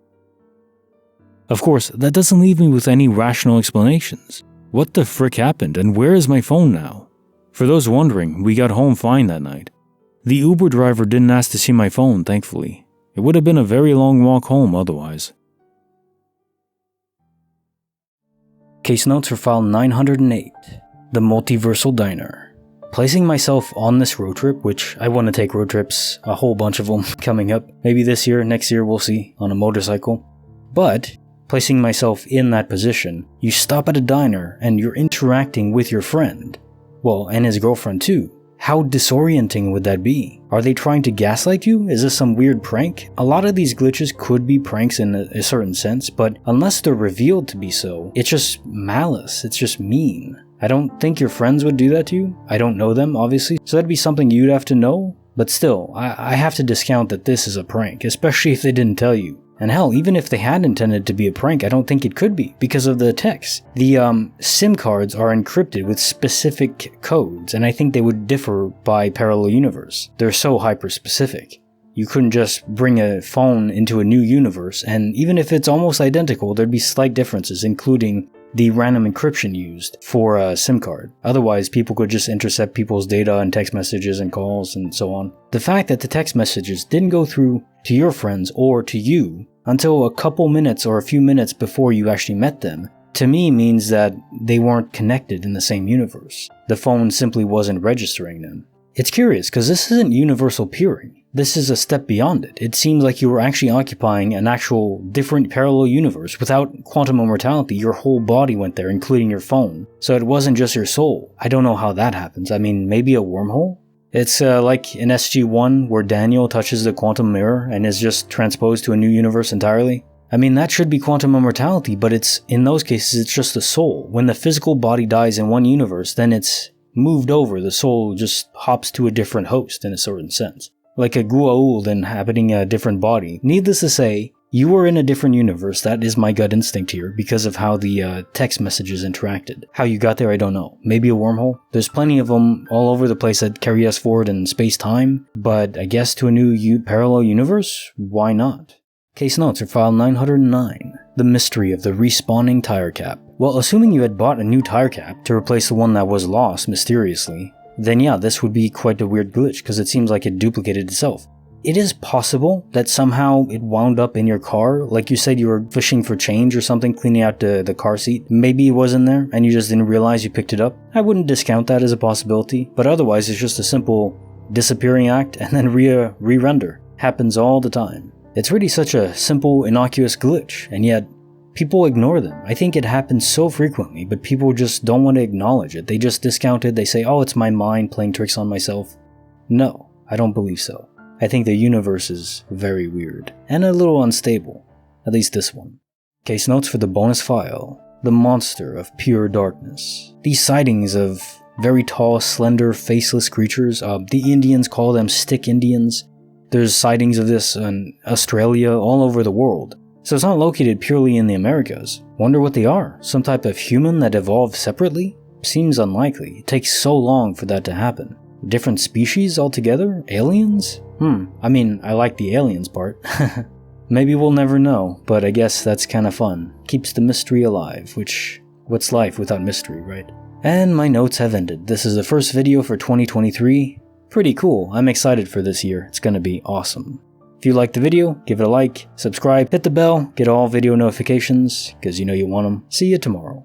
Of course, that doesn't leave me with any rational explanations. What the frick happened and where is my phone now? For those wondering, we got home fine that night. The Uber driver didn't ask to see my phone, thankfully. It would have been a very long walk home otherwise. Case notes for file 908, the Multiversal Diner. Placing myself on this road trip, which I want to take road trips, a whole bunch of them coming up. Maybe this year, next year, we'll see, on a motorcycle. But, placing myself in that position, you stop at a diner and you're interacting with your friend. Well, and his girlfriend too. How disorienting would that be? Are they trying to gaslight you? Is this some weird prank? A lot of these glitches could be pranks in a certain sense, but unless they're revealed to be so, it's just malice, it's just mean. I don't think your friends would do that to you. I don't know them, obviously, so that'd be something you'd have to know. But still, I have to discount that this is a prank, especially if they didn't tell you. And hell, even if they had intended to be a prank, I don't think it could be, because of the text. The SIM cards are encrypted with specific codes, and I think they would differ by parallel universe. They're so hyper-specific. You couldn't just bring a phone into a new universe, and even if it's almost identical, there'd be slight differences, including the random encryption used for a SIM card. Otherwise, people could just intercept people's data and text messages and calls and so on. The fact that the text messages didn't go through to your friends or to you until a couple minutes or a few minutes before you actually met them, to me means that they weren't connected in the same universe. The phone simply wasn't registering them. It's curious because this isn't universal peering. This is a step beyond it. It seems like you were actually occupying an actual different parallel universe. Without quantum immortality, your whole body went there, including your phone. So it wasn't just your soul. I don't know how that happens. I mean, maybe a wormhole? It's like in SG-1 where Daniel touches the quantum mirror and is just transposed to a new universe entirely. I mean, that should be quantum immortality, but in those cases, it's just the soul. When the physical body dies in one universe, then it's moved over. The soul just hops to a different host in a certain sense. Like a Gua'uld inhabiting a different body. Needless to say, you were in a different universe. That is my gut instinct here because of how the text messages interacted. How you got there, I don't know. Maybe a wormhole? There's plenty of them all over the place that carry us forward in space-time, but I guess to a new parallel universe? Why not? Case notes are file 909, the mystery of the respawning tire cap. Well, assuming you had bought a new tire cap to replace the one that was lost mysteriously, then yeah, this would be quite a weird glitch because it seems like it duplicated itself. It is possible that somehow it wound up in your car, like you said you were fishing for change or something, cleaning out the car seat. Maybe it was in there and you just didn't realize you picked it up. I wouldn't discount that as a possibility, but otherwise it's just a simple disappearing act and then re-render. Happens all the time. It's really such a simple, innocuous glitch, and yet people ignore them. I think it happens so frequently, but people just don't want to acknowledge it. They just discount it. They say, oh, it's my mind playing tricks on myself. No, I don't believe so. I think the universe is very weird, and a little unstable. At least this one. Case notes for the bonus file. The monster of pure darkness. These sightings of very tall, slender, faceless creatures, the Indians call them stick Indians. There's sightings of this in Australia, all over the world. So it's not located purely in the Americas. Wonder what they are? Some type of human that evolved separately? Seems unlikely. It takes so long for that to happen. Different species altogether? Aliens? I mean, I like the aliens part. Maybe we'll never know, but I guess that's kinda fun. Keeps the mystery alive, which, what's life without mystery, right? And my notes have ended. This is the first video for 2023. Pretty cool. I'm excited for this year. It's gonna be awesome. If you liked the video, give it a like, subscribe, hit the bell, get all video notifications, because you know you want them. See you tomorrow.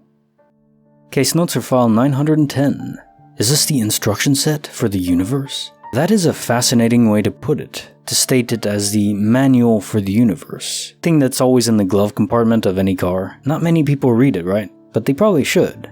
Case notes are file 910. Is this the instruction set for the universe? That is a fascinating way to put it, to state it as the manual for the universe. Thing that's always in the glove compartment of any car. Not many people read it, right? But they probably should.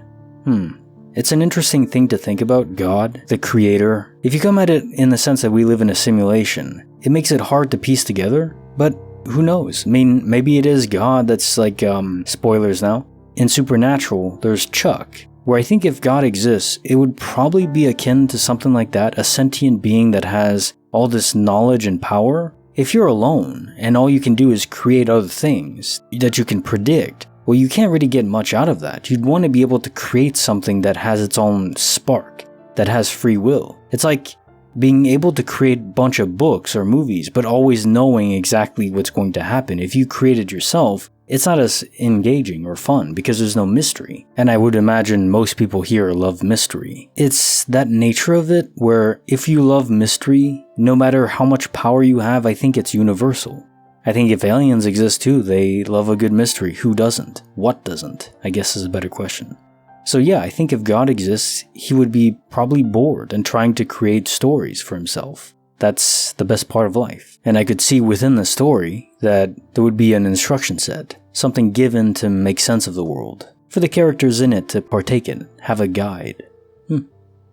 It's an interesting thing to think about, God, the creator. If you come at it in the sense that we live in a simulation, it makes it hard to piece together, but who knows? I mean, maybe it is God that's like, spoilers now. In Supernatural, there's Chuck, where I think if God exists, it would probably be akin to something like that, a sentient being that has all this knowledge and power. If you're alone, and all you can do is create other things that you can predict, well, you can't really get much out of that. You'd want to be able to create something that has its own spark, that has free will. It's like being able to create a bunch of books or movies, but always knowing exactly what's going to happen. If you create it yourself, it's not as engaging or fun because there's no mystery. And I would imagine most people here love mystery. It's that nature of it where if you love mystery, no matter how much power you have, I think it's universal. I think if aliens exist too, they love a good mystery. Who doesn't? What doesn't? I guess is a better question. So yeah, I think if God exists, he would be probably bored and trying to create stories for himself. That's the best part of life. And I could see within the story that there would be an instruction set, something given to make sense of the world, for the characters in it to partake in, have a guide.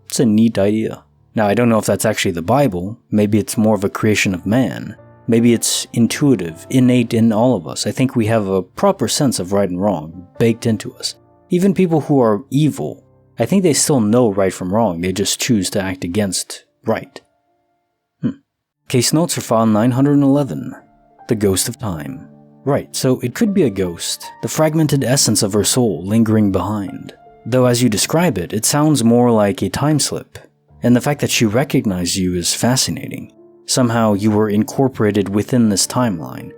It's a neat idea. Now I don't know if that's actually the Bible, maybe it's more of a creation of man. Maybe it's intuitive, innate in all of us. I think we have a proper sense of right and wrong, baked into us. Even people who are evil, I think they still know right from wrong, they just choose to act against right. Case notes are file 911, the ghost of time. Right, so it could be a ghost, the fragmented essence of her soul lingering behind. Though as you describe it, it sounds more like a time slip. And the fact that she recognized you is fascinating. Somehow you were incorporated within this timeline.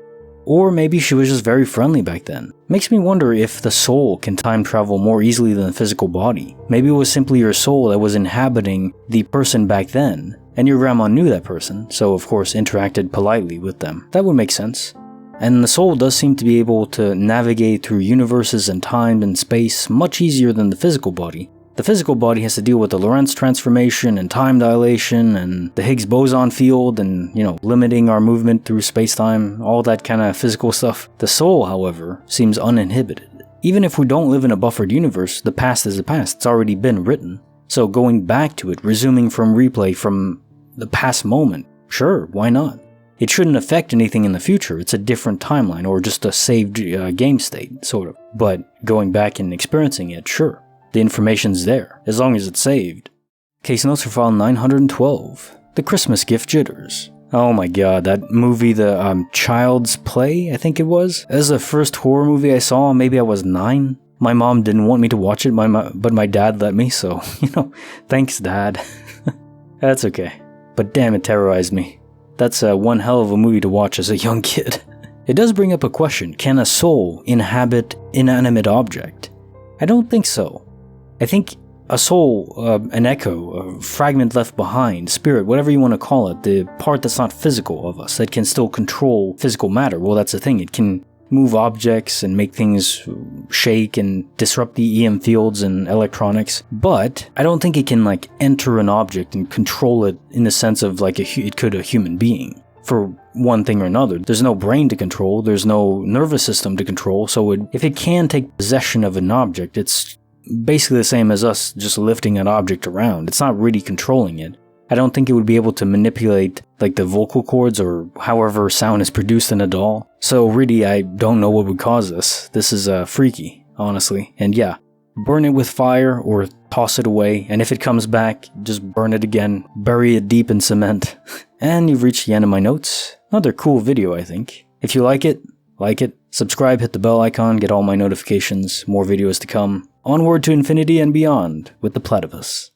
Or maybe she was just very friendly back then. Makes me wonder if the soul can time travel more easily than the physical body. Maybe it was simply your soul that was inhabiting the person back then, and your grandma knew that person, so of course interacted politely with them. That would make sense. And the soul does seem to be able to navigate through universes and time and space much easier than the physical body. The physical body has to deal with the Lorentz transformation and time dilation and the Higgs boson field and, limiting our movement through space-time, all that kind of physical stuff. The soul, however, seems uninhibited. Even if we don't live in a buffered universe, the past is the past. It's already been written. So going back to it, resuming from replay from the past moment, sure, why not? It shouldn't affect anything in the future. It's a different timeline or just a saved game state, sort of. But going back and experiencing it, sure. The information's there, as long as it's saved. Case notes for file 912. The Christmas gift Jitters. Oh my god, that movie, the Child's Play, I think it was. As the first horror movie I saw, maybe I was 9. My mom didn't want me to watch it, but my dad let me, so, thanks dad. That's okay. But damn, it terrorized me. That's one hell of a movie to watch as a young kid. It does bring up a question: can a soul inhabit inanimate object? I don't think so. I think a soul, an echo, a fragment left behind, spirit, whatever you want to call it, the part that's not physical of us, that can still control physical matter, well, that's the thing. It can move objects and make things shake and disrupt the EM fields and electronics, but I don't think it can like enter an object and control it in the sense of like it could a human being. For one thing or another, there's no brain to control, there's no nervous system to control, so if it can take possession of an object, it's basically the same as us just lifting an object around. It's not really controlling it. I don't think it would be able to manipulate like the vocal cords or however sound is produced in a doll. So really, I don't know what would cause this. This is freaky, honestly. And yeah, burn it with fire or toss it away, and if it comes back, just burn it again, bury it deep in cement. And you've reached the end of my notes. Another cool video, I think. If you like it, subscribe, hit the bell icon, get all my notifications, more videos to come. Onward to infinity and beyond with the platypus.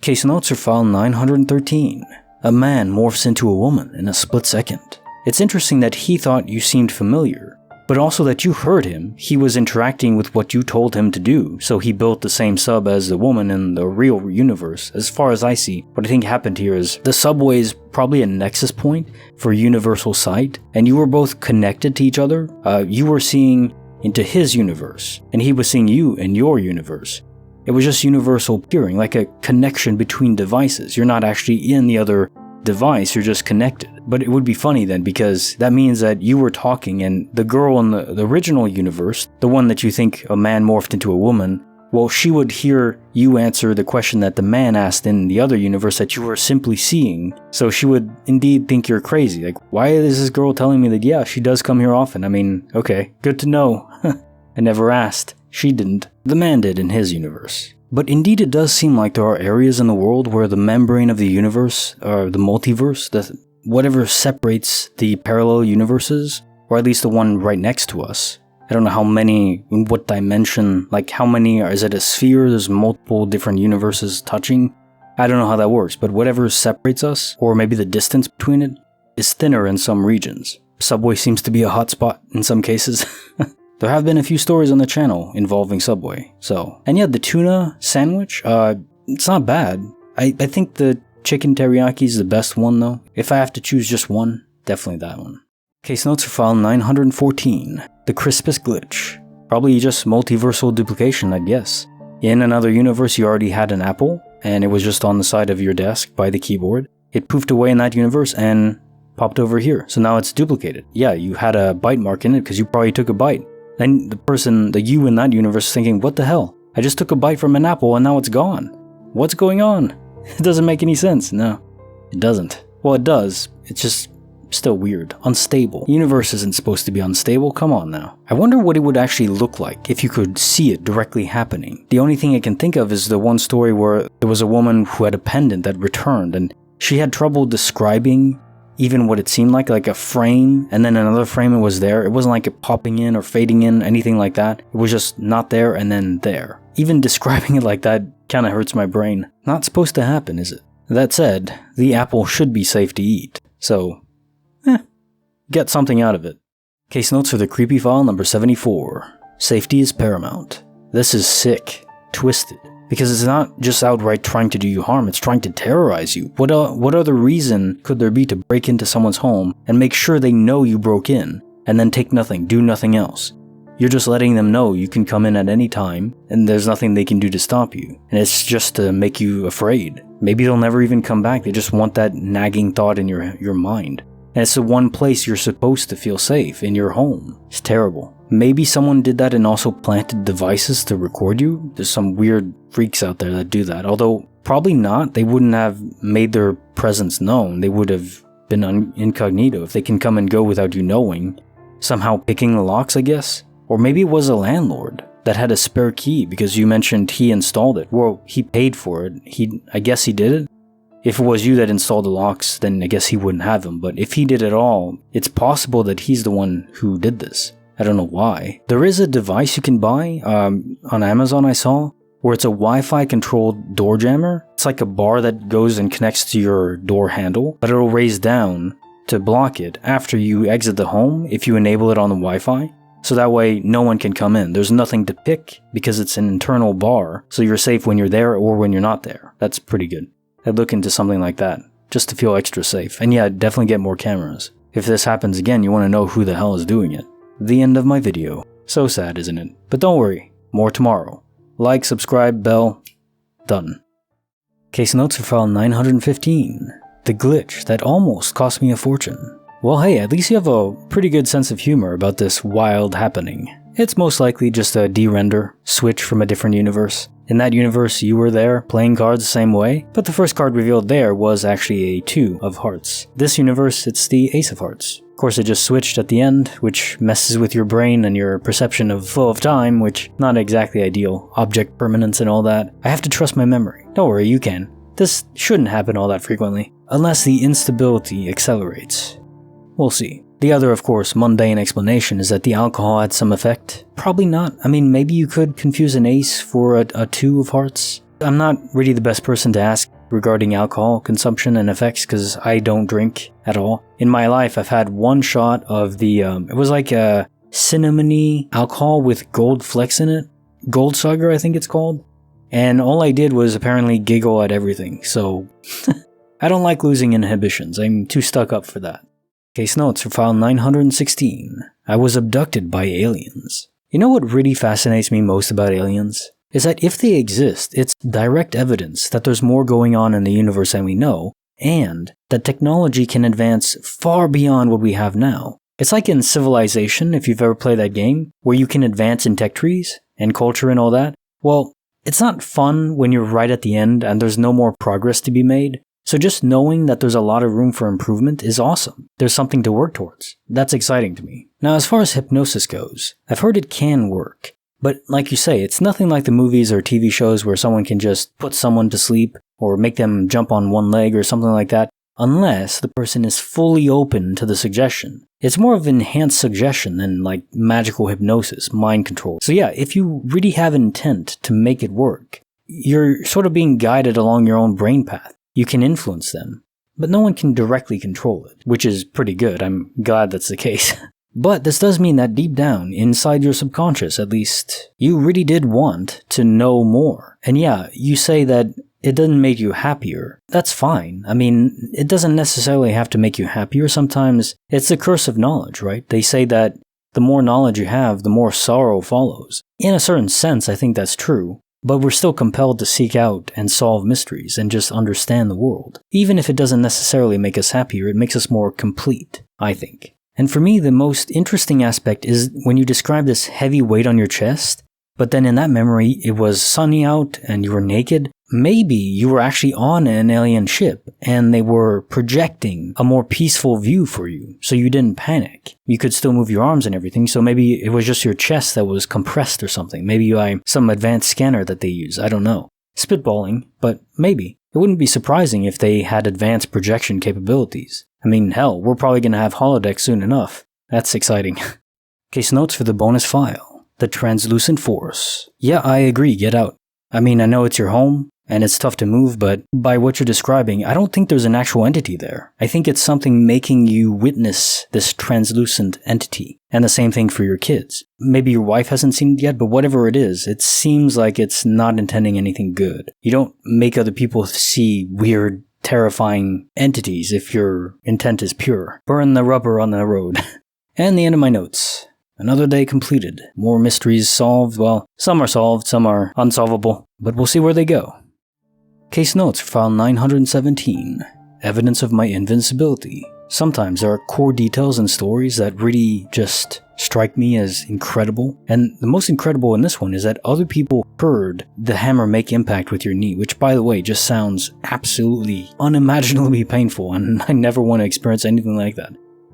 Case notes for file 913. A man morphs into a woman in a split second. It's interesting that he thought you seemed familiar, but also that you heard him. He was interacting with what you told him to do, so he built the same sub as the woman in the real universe. As far as I see, what I think happened here is the subway is probably a nexus point for universal sight, and you were both connected to each other. You were seeing into his universe, and he was seeing you in your universe. It was just universal peering, like a connection between devices. You're not actually in the other device, you're just connected. But it would be funny then, because that means that you were talking and the girl in the original universe, the one that you think a man morphed into a woman, well, she would hear you answer the question that the man asked in the other universe that you were simply seeing. So she would indeed think you're crazy. Like, why is this girl telling me that, yeah, she does come here often? I mean, okay, good to know. I never asked. She didn't. The man did in his universe. But indeed it does seem like there are areas in the world where the membrane of the universe, or the multiverse, whatever separates the parallel universes, or at least the one right next to us. I don't know how many, in what dimension, like how many, is it a sphere, there's multiple different universes touching? I don't know how that works, but whatever separates us, or maybe the distance between it, is thinner in some regions. Subway seems to be a hotspot in some cases. There have been a few stories on the channel involving Subway, so. And yeah, the tuna sandwich, it's not bad. I think the chicken teriyaki is the best one though. If I have to choose just one, definitely that one. Case notes for file 914. The Crispiest glitch. Probably just multiversal duplication, I'd guess. In another universe you already had an apple, and it was just on the side of your desk by the keyboard. It poofed away in that universe and popped over here, so now it's duplicated. Yeah, you had a bite mark in it because you probably took a bite. Then the you in that universe is thinking, what the hell? I just took a bite from an apple and now it's gone. What's going on? It doesn't make any sense. No, it doesn't. Well, it does. It's just still weird. Unstable. The universe isn't supposed to be unstable. Come on now. I wonder what it would actually look like if you could see it directly happening. The only thing I can think of is the one story where there was a woman who had a pendant that returned, and she had trouble describing even what it seemed like a frame, and then another frame it was there. It wasn't like it popping in or fading in, anything like that. It was just not there and then there. Even describing it like that kind of hurts my brain. Not supposed to happen, is it? That said, the apple should be safe to eat, so get something out of it. Case notes for the creepy file number 74. Safety is paramount. This is sick. Twisted. Because it's not just outright trying to do you harm, it's trying to terrorize you. What other reason could there be to break into someone's home and make sure they know you broke in, and then take nothing, do nothing else? You're just letting them know you can come in at any time, and there's nothing they can do to stop you. And it's just to make you afraid. Maybe they'll never even come back, they just want that nagging thought in your mind. And it's the one place you're supposed to feel safe, in your home. It's terrible. Maybe someone did that and also planted devices to record you? There's some weird freaks out there that do that. Although, probably not. They wouldn't have made their presence known. They would have been incognito. If they can come and go without you knowing. Somehow picking the locks, I guess? Or maybe it was a landlord that had a spare key because you mentioned he installed it. Well, he paid for it. I guess he did it. If it was you that installed the locks, then I guess he wouldn't have them. But if he did it all, it's possible that he's the one who did this. I don't know why. There is a device you can buy on Amazon I saw, where it's a Wi-Fi controlled door jammer. It's like a bar that goes and connects to your door handle, but it'll raise down to block it after you exit the home if you enable it on the Wi-Fi. So that way no one can come in. There's nothing to pick because it's an internal bar, so you're safe when you're there or when you're not there. That's pretty good. I'd look into something like that, just to feel extra safe. And yeah, definitely get more cameras. If this happens again, you want to know who the hell is doing it. The end of my video. So sad, isn't it? But don't worry, more tomorrow. Like, subscribe, bell. Done. Case notes for file 915. The glitch that almost cost me a fortune. Well hey, at least you have a pretty good sense of humor about this wild happening. It's most likely just a de-render, switch from a different universe. In that universe you were there, playing cards the same way, but the first card revealed there was actually a 2 of hearts. This universe, it's the Ace of Hearts. Of course it just switched at the end, which messes with your brain and your perception of flow of time, which not exactly ideal, object permanence and all that. I have to trust my memory. Don't worry, you can. This shouldn't happen all that frequently, unless the instability accelerates. We'll see. The other, of course, mundane explanation is that the alcohol had some effect. Probably not. I mean, maybe you could confuse an ace for a 2 of hearts. I'm not really the best person to ask regarding alcohol consumption and effects because I don't drink at all. In my life, I've had one shot of the, it was like a cinnamony alcohol with gold flecks in it. Gold Sugar, I think it's called. And all I did was apparently giggle at everything, so I don't like losing inhibitions. I'm too stuck up for that. Case notes for file 916. I was abducted by aliens. You know what really fascinates me most about aliens? Is that if they exist, it's direct evidence that there's more going on in the universe than we know, and that technology can advance far beyond what we have now. It's like in Civilization, if you've ever played that game, where you can advance in tech trees and culture and all that. Well, it's not fun when you're right at the end and there's no more progress to be made. So just knowing that there's a lot of room for improvement is awesome. There's something to work towards. That's exciting to me. Now, as far as hypnosis goes, I've heard it can work. But like you say, it's nothing like the movies or TV shows where someone can just put someone to sleep or make them jump on one leg or something like that, unless the person is fully open to the suggestion. It's more of enhanced suggestion than like magical hypnosis, mind control. So yeah, if you really have intent to make it work, you're sort of being guided along your own brain path. You can influence them, but no one can directly control it, which is pretty good. I'm glad that's the case. But this does mean that deep down, inside your subconscious at least, you really did want to know more. And yeah, you say that it doesn't make you happier. That's fine. I mean, it doesn't necessarily have to make you happier. Sometimes it's the curse of knowledge, right? They say that the more knowledge you have, the more sorrow follows. In a certain sense, I think that's true. But we're still compelled to seek out and solve mysteries and just understand the world. Even if it doesn't necessarily make us happier, it makes us more complete, I think. And for me, the most interesting aspect is when you describe this heavy weight on your chest, but then in that memory, it was sunny out and you were naked. Maybe you were actually on an alien ship and they were projecting a more peaceful view for you, so you didn't panic. You could still move your arms and everything, so maybe it was just your chest that was compressed or something. Maybe some advanced scanner that they use, I don't know. Spitballing, but maybe. It wouldn't be surprising if they had advanced projection capabilities. I mean, hell, we're probably going to have holodecks soon enough. That's exciting. Case notes for the bonus file. The Translucent Force. Yeah, I agree, get out. I mean, I know it's your home, and it's tough to move, but by what you're describing, I don't think there's an actual entity there. I think it's something making you witness this translucent entity. And the same thing for your kids. Maybe your wife hasn't seen it yet, but whatever it is, it seems like it's not intending anything good. You don't make other people see weird, terrifying entities if your intent is pure. Burn the rubber on the road. And the end of my notes. Another day completed. More mysteries solved. Well, some are solved, some are unsolvable, but we'll see where they go. Case notes for file 917. Evidence of my invincibility. Sometimes there are core details in stories that really just strike me as incredible. And the most incredible in this one is that other people heard the hammer make impact with your knee, which by the way just sounds absolutely unimaginably painful, and I never want to experience anything like that.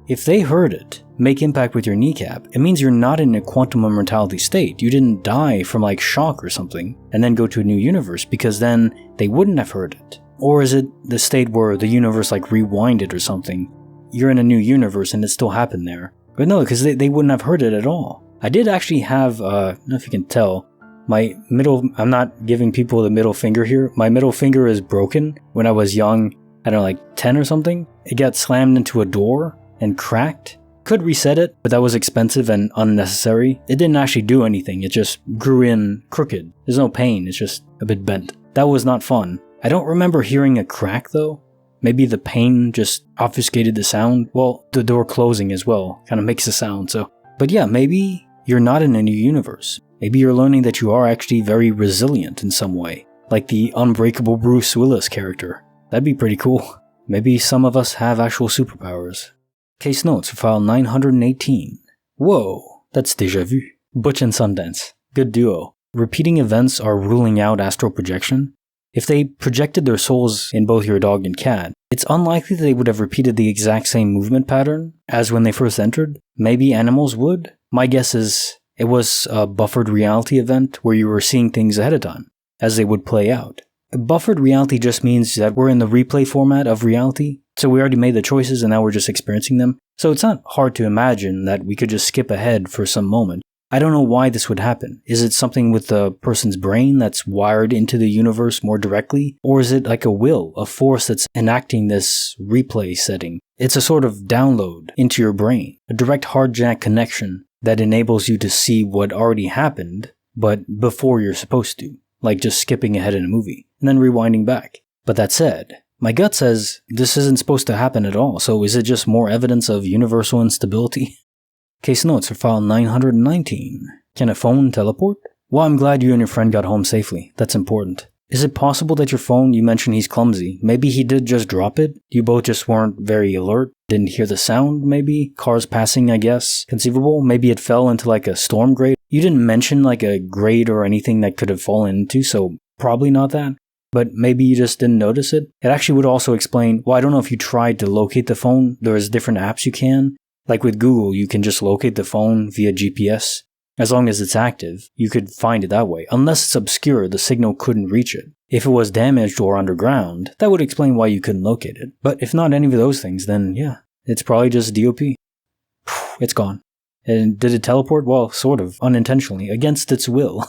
If they heard it make impact with your kneecap, it means you're not in a quantum immortality state. You didn't die from like shock or something and then go to a new universe, because then they wouldn't have heard it. Or is it the state where the universe like rewinded or something? You're in a new universe and it still happened there. But no, because they wouldn't have heard it at all. I did actually have, I don't know if you can tell, my middle, I'm not giving people the middle finger here. My middle finger is broken. When I was young, I don't know, like 10 or something. It got slammed into a door and cracked. Could reset it, but that was expensive and unnecessary. It didn't actually do anything, it just grew in crooked. There's no pain, it's just a bit bent. That was not fun. I don't remember hearing a crack though. Maybe the pain just obfuscated the sound. Well, the door closing as well kind of makes a sound, so. But yeah, maybe you're not in a new universe. Maybe you're learning that you are actually very resilient in some way. Like the unbreakable Bruce Willis character. That'd be pretty cool. Maybe some of us have actual superpowers. Case notes for file 918. Whoa, that's Deja Vu. Butch and Sundance. Good duo. Repeating events are ruling out astral projection. If they projected their souls in both your dog and cat, it's unlikely they would have repeated the exact same movement pattern as when they first entered. Maybe animals would. My guess is it was a buffered reality event where you were seeing things ahead of time, as they would play out. Buffered reality just means that we're in the replay format of reality, so we already made the choices and now we're just experiencing them. So it's not hard to imagine that we could just skip ahead for some moment. I don't know why this would happen. Is it something with the person's brain that's wired into the universe more directly? Or is it like a will, a force that's enacting this replay setting? It's a sort of download into your brain, a direct hard jack connection that enables you to see what already happened, but before you're supposed to, like just skipping ahead in a movie, and then rewinding back. But that said, my gut says this isn't supposed to happen at all, so is it just more evidence of universal instability? Case notes for file 919. Can a phone teleport? Well, I'm glad you and your friend got home safely. That's important. Is it possible that your phone, you mentioned he's clumsy, maybe he did just drop it? You both just weren't very alert? Didn't hear the sound, maybe? Cars passing, I guess? Conceivable? Maybe it fell into like a storm grate? You didn't mention like a grate or anything that could have fallen into, so probably not that. But maybe you just didn't notice it? It actually would also explain, well, I don't know if you tried to locate the phone. There's different apps you can. Like with Google, you can just locate the phone via GPS. As long as it's active, you could find it that way. Unless it's obscure, the signal couldn't reach it. If it was damaged or underground, that would explain why you couldn't locate it. But if not any of those things, then yeah, it's probably just DOP. It's gone. And did it teleport? Well, sort of, unintentionally, against its will.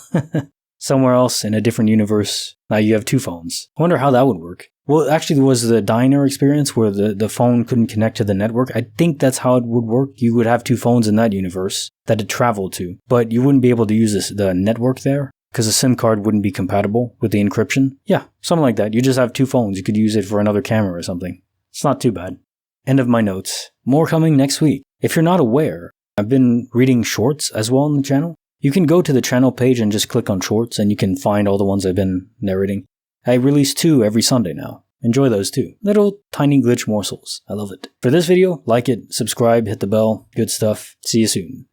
Somewhere else in a different universe, now you have two phones. I wonder how that would work. Well, actually, there was the diner experience where the phone couldn't connect to the network. I think that's how it would work. You would have two phones in that universe that it traveled to, but you wouldn't be able to use the network there because the SIM card wouldn't be compatible with the encryption. Yeah, something like that. You just have two phones. You could use it for another camera or something. It's not too bad. End of my notes. More coming next week. If you're not aware, I've been reading shorts as well on the channel. You can go to the channel page and just click on shorts and you can find all the ones I've been narrating. I release 2 every Sunday now. Enjoy those too. Little tiny glitch morsels. I love it. For this video, like it, subscribe, hit the bell. Good stuff. See you soon.